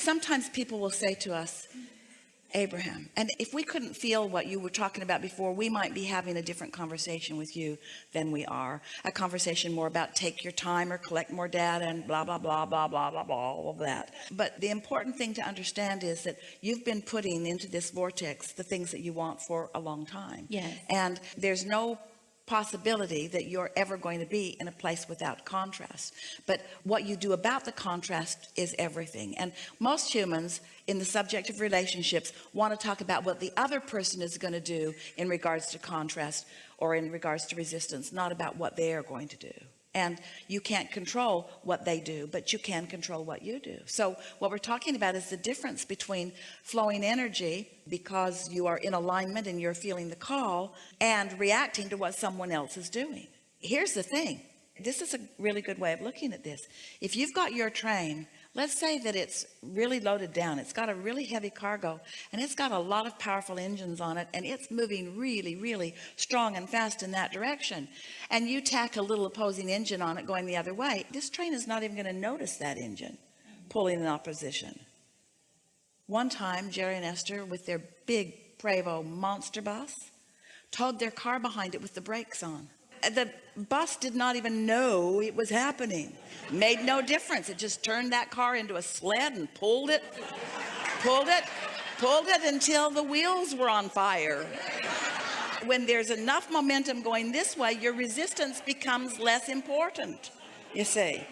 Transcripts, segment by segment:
sometimes people will say to us, Abraham, and if we couldn't feel what you were talking about before, we might be having a different conversation with you than we are. A conversation more about take your time or collect more data and blah, blah, blah, blah, blah, blah, blah, all of that. But the important thing to understand is that you've been putting into this vortex the things that you want for a long time. Yes. And there's no possibility that you're ever going to be in a place without contrast. But what you do about the contrast is everything. And most humans in the subject of relationships want to talk about what the other person is going to do in regards to contrast or in regards to resistance, not about what they are going to do. And you can't control what they do, but you can control what you do. So what we're talking about is the difference between flowing energy because you are in alignment and you're feeling the call, and reacting to what someone else is doing. Here's the thing. This is a really good way of looking at this. If you've got your train, let's say that it's really loaded down, it's got a really heavy cargo, and it's got a lot of powerful engines on it, and it's moving really, really strong and fast in that direction, and you tack a little opposing engine on it going the other way. This train is not even going to notice that engine pulling in opposition. One time, Jerry and Esther, with their big Prevost monster bus, towed their car behind it with the brakes on. The bus did not even know it was happening. Made no difference. It just turned that car into a sled and pulled it until the wheels were on fire. When there's enough momentum going this way, your resistance becomes less important, you see.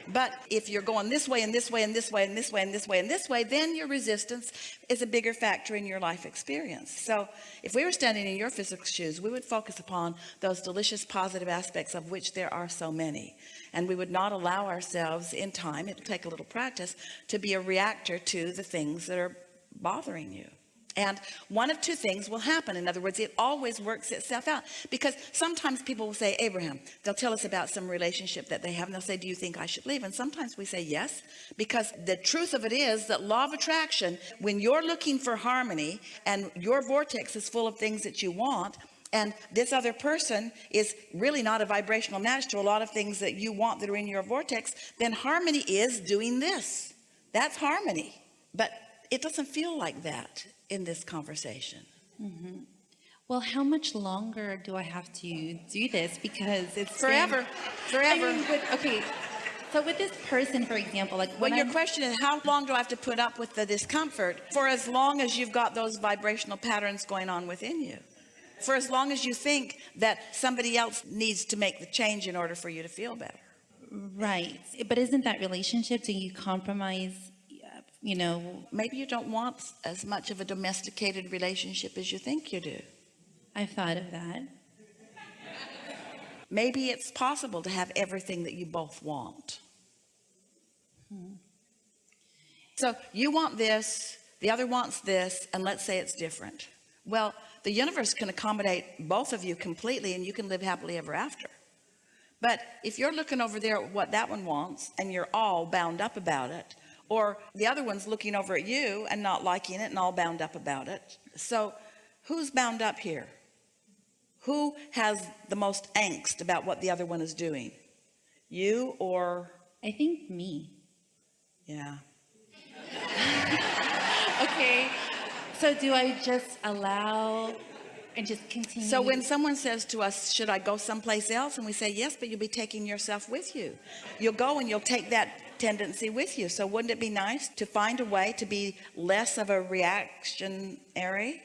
But if you're going this way and this way and this way and this way and this way and this way, then your resistance is a bigger factor in your life experience. So if we were standing in your physical shoes, we would focus upon those delicious positive aspects, of which there are so many. And we would not allow ourselves in time, it'll take a little practice, to be a reactor to the things that are bothering you. And one of two things will happen. In other words, it always works itself out. Because sometimes people will say, Abraham, they'll tell us about some relationship that they have, and they'll say, do you think I should leave? And sometimes we say yes, because the truth of it is that law of attraction, when you're looking for harmony and your vortex is full of things that you want, and this other person is really not a vibrational match to a lot of things that you want that are in your vortex, then harmony is doing this. That's harmony. But it doesn't feel like that in this conversation. Mm-hmm. Well, how much longer do I have to do this? Because it's forever. I mean, okay. So with this person, for example, like when your question is, how long do I have to put up with the discomfort? For as long as you've got those vibrational patterns going on within you. For as long as you think that somebody else needs to make the change in order for you to feel better. Right. But isn't that relationship, do you compromise? You know, maybe you don't want as much of a domesticated relationship as you think you do. I've thought of that. Maybe it's possible to have everything that you both want. So you want this, the other wants this, and let's say it's different. Well, the universe can accommodate both of you completely, and you can live happily ever after. But if you're looking over there at what that one wants and you're all bound up about it, or the other one's looking over at you and not liking it and all bound up about it. So who's bound up here? Who has the most angst about what the other one is doing? You or? I think me. Yeah. Okay. So do I just allow and just continue? So when someone says to us, should I go someplace else? And we say, yes, but you'll be taking yourself with you. You'll go and you'll take that tendency with you. So wouldn't it be nice to find a way to be less of a reactionary?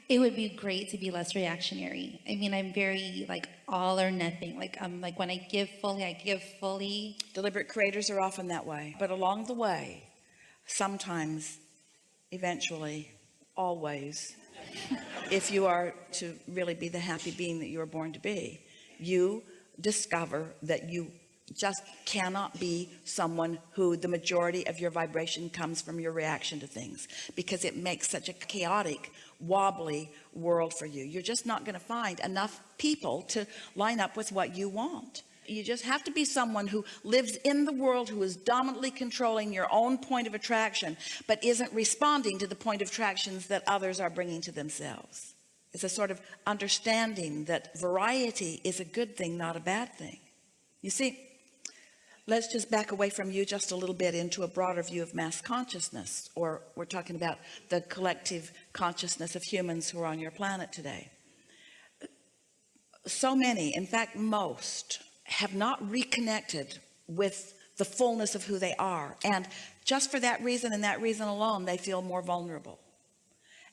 It would be great to be less reactionary. I mean, I'm very like all or nothing. Like I'm like, when I give fully, I give fully. Deliberate creators are often that way. But along the way, sometimes, eventually, always, if you are to really be the happy being that you were born to be, you discover that you just cannot be someone who the majority of your vibration comes from your reaction to things, because it makes such a chaotic, wobbly world for you. You're just not going to find enough people to line up with what you want. You just have to be someone who lives in the world, who is dominantly controlling your own point of attraction, but isn't responding to the point of attractions that others are bringing to themselves. It's a sort of understanding that variety is a good thing, not a bad thing. You see, Let's just back away from you just a little bit into a broader view of mass consciousness, or we're talking about the collective consciousness of humans who are on your planet today. So many, in fact, most, have not reconnected with the fullness of who they are. And just for that reason and that reason alone, they feel more vulnerable.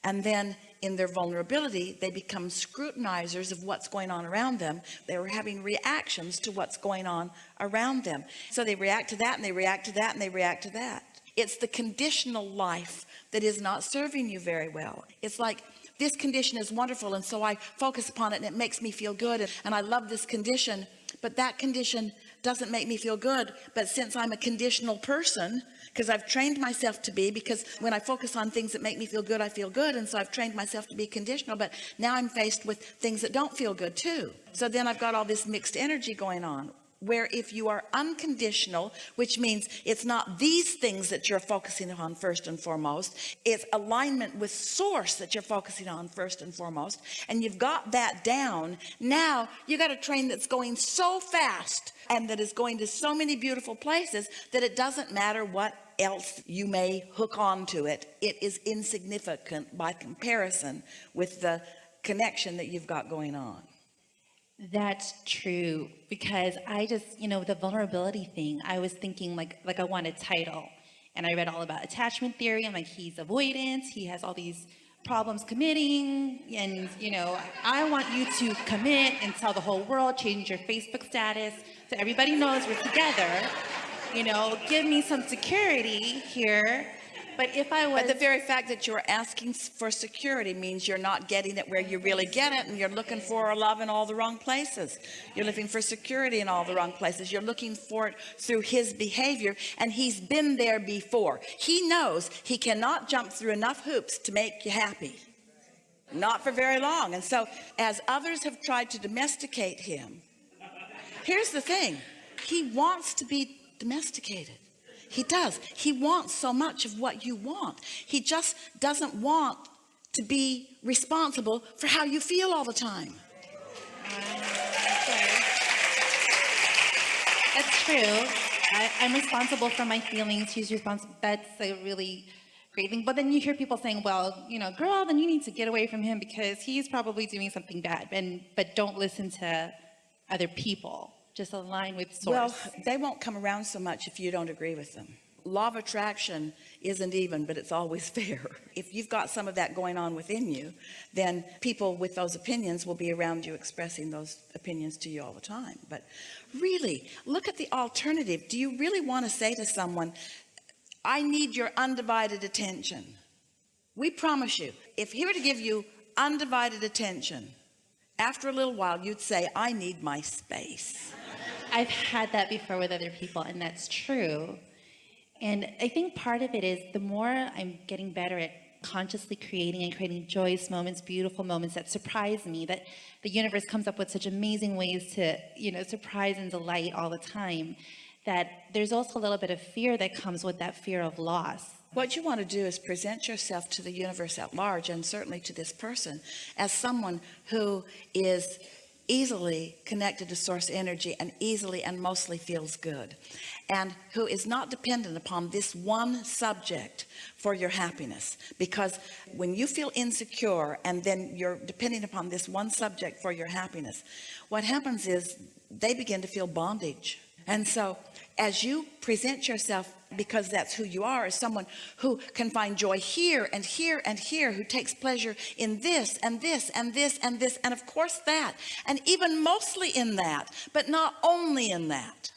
And then in their vulnerability, they become scrutinizers of what's going on around them. They're having reactions to what's going on around them. So they react to that, and they react to that, and they react to that. It's the conditional life that is not serving you very well. It's like, this condition is wonderful, and so I focus upon it, and it makes me feel good, and I love this condition, but that condition doesn't make me feel good. But since I'm a conditional person, because I've trained myself to be, because when I focus on things that make me feel good, I feel good, and so I've trained myself to be conditional, but now I'm faced with things that don't feel good too. So then I've got all this mixed energy going on, where if you are unconditional, which means it's not these things that you're focusing on first and foremost, it's alignment with source that you're focusing on first and foremost, and you've got that down, now you got a train that's going so fast and that is going to so many beautiful places that it doesn't matter what else you may hook on to it. It is insignificant by comparison with the connection that you've got going on. That's true, because I just, the vulnerability thing, I was thinking like I want a title, and I read all about attachment theory. I'm like, he's avoidant, he has all these problems committing, and I want you to commit and tell the whole world, change your Facebook status so everybody knows we're together, give me some security here. But if I was... But the very fact that you're asking for security means you're not getting it where you really get it, and you're looking for love in all the wrong places. You're looking for security in all the wrong places. You're looking for it through his behavior, and he's been there before. He knows he cannot jump through enough hoops to make you happy. Not for very long. And so as others have tried to domesticate him, here's the thing. He wants to be domesticated. He does. He wants so much of what you want. He just doesn't want to be responsible for how you feel all the time. That's true. I'm responsible for my feelings. He's responsible. That's a really great thing. But then you hear people saying, well, girl, then you need to get away from him because he's probably doing something bad. But don't listen to other people. Just align with source. Well, they won't come around so much if you don't agree with them. Law of attraction isn't even, but it's always fair. If you've got some of that going on within you, then people with those opinions will be around you expressing those opinions to you all the time. But really, look at the alternative. Do you really want to say to someone, I need your undivided attention? We promise you, if he were to give you undivided attention, after a little while, you'd say, I need my space. I've had that before with other people, and that's true. And I think part of it is the more I'm getting better at consciously creating and creating joyous moments, beautiful moments that surprise me, that the universe comes up with such amazing ways to, surprise and delight all the time, that there's also a little bit of fear that comes with that fear of loss. What you want to do is present yourself to the universe at large, and certainly to this person, as someone who is easily connected to source energy and easily and mostly feels good, and who is not dependent upon this one subject for your happiness. Because when you feel insecure and then you're depending upon this one subject for your happiness, what happens is they begin to feel bondage. And so as you present yourself, because that's who you are, as someone who can find joy here and here and here, who takes pleasure in this and this and this and this, and of course that, and even mostly in that, but not only in that.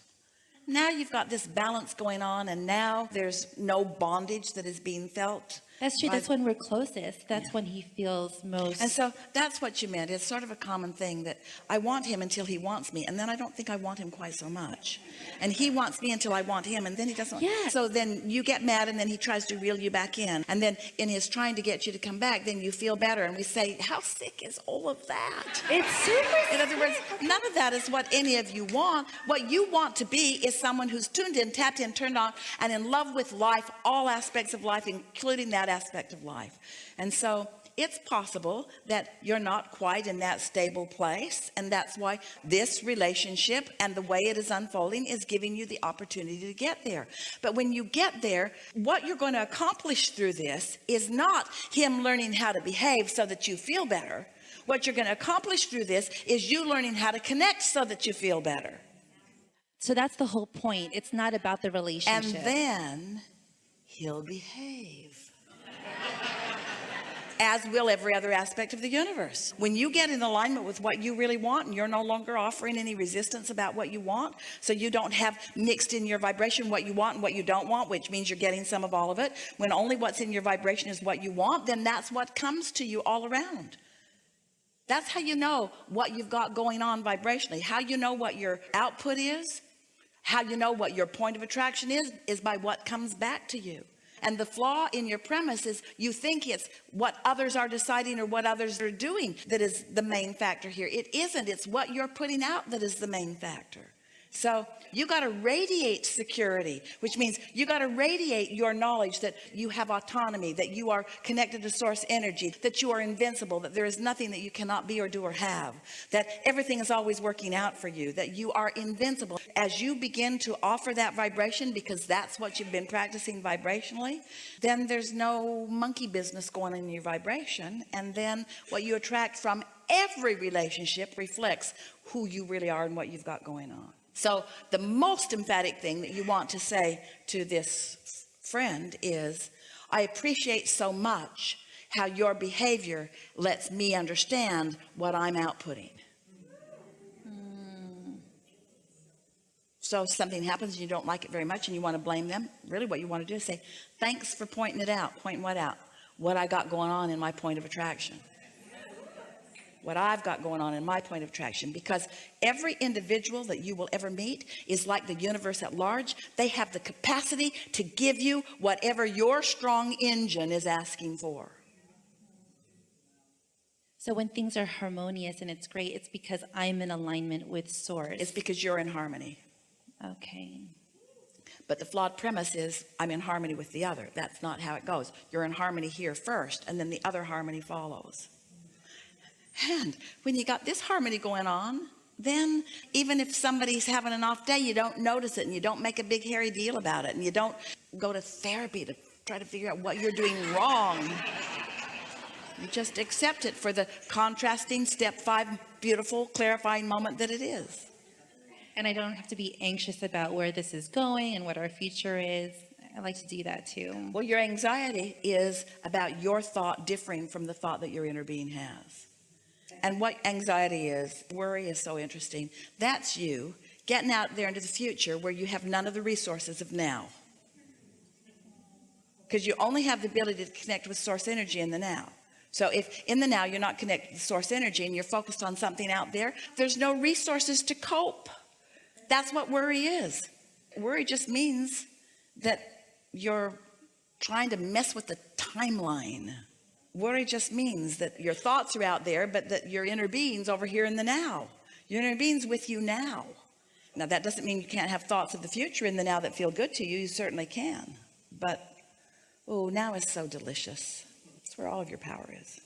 Now you've got this balance going on, and now there's no bondage that is being felt. That's true. That's when we're closest. That's when he feels most. And so that's what you meant. It's sort of a common thing that I want him until he wants me, and then I don't think I want him quite so much. And he wants me until I want him, and then he doesn't. Yeah. So then you get mad, and then he tries to reel you back in. And then in his trying to get you to come back, then you feel better. And we say, how sick is all of that? It's super. In other words, none of that is what any of you want. What you want to be is someone who's tuned in, tapped in, turned on, and in love with life, all aspects of life, including that aspect of life. And so it's possible that you're not quite in that stable place, and that's why this relationship and the way it is unfolding is giving you the opportunity to get there. But when you get there, what you're going to accomplish through this is not him learning how to behave so that you feel better. What you're going to accomplish through this is you learning how to connect so that you feel better. So that's the whole point. It's not about the And relationship. then he'll behave. As will every other aspect of the universe. When you get in alignment with what you really want, and you're no longer offering any resistance about what you want, so you don't have mixed in your vibration what you want and what you don't want, which means you're getting some of all of it. When only what's in your vibration is what you want, then that's what comes to you all around. That's how you know what you've got going on vibrationally. How you know what your output is, how you know what your point of attraction is by what comes back to you. And the flaw in your premise is you think it's what others are deciding or what others are doing that is the main factor here. It isn't. It's what you're putting out that is the main factor. So you got to radiate security, which means you got to radiate your knowledge that you have autonomy, that you are connected to source energy, that you are invincible, that there is nothing that you cannot be or do or have, that everything is always working out for you, that you are invincible. As you begin to offer that vibration, because that's what you've been practicing vibrationally, then there's no monkey business going on in your vibration. And then what you attract from every relationship reflects who you really are and what you've got going on. So the most emphatic thing that you want to say to this friend is, I appreciate so much how your behavior lets me understand what I'm outputting. So if something happens and you don't like it very much and you want to blame them, really what you want to do is say, thanks for pointing it out. Pointing what out? What I got going on in my point of attraction. What I've got going on in my point of attraction, because every individual that you will ever meet is like the universe at large. They have the capacity to give you whatever your strong engine is asking for. So when things are harmonious and it's great, it's because I'm in alignment with source. It's because you're in harmony. Okay. But the flawed premise is I'm in harmony with the other. That's not how it goes. You're in harmony here first, and then the other harmony follows. And when you got this harmony going on, then even if somebody's having an off day, you don't notice it, and you don't make a big hairy deal about it, and you don't go to therapy to try to figure out what you're doing wrong. You just accept it for the contrasting step 5 beautiful clarifying moment that it is. And I don't have to be anxious about where this is going and what our future is. I like to do that too. Well, your anxiety is about your thought differing from the thought that your inner being has. And what anxiety is, worry is so interesting. That's you getting out there into the future where you have none of the resources of now. Because you only have the ability to connect with source energy in the now. So if in the now you're not connected to source energy and you're focused on something out there, there's no resources to cope. That's what worry is. Worry just means that you're trying to mess with the timeline. Worry just means that your thoughts are out there, but that your inner being's over here in the now. Your inner being's with you now. Now, that doesn't mean you can't have thoughts of the future in the now that feel good to you. You certainly can. But, oh, now is so delicious. It's where all of your power is.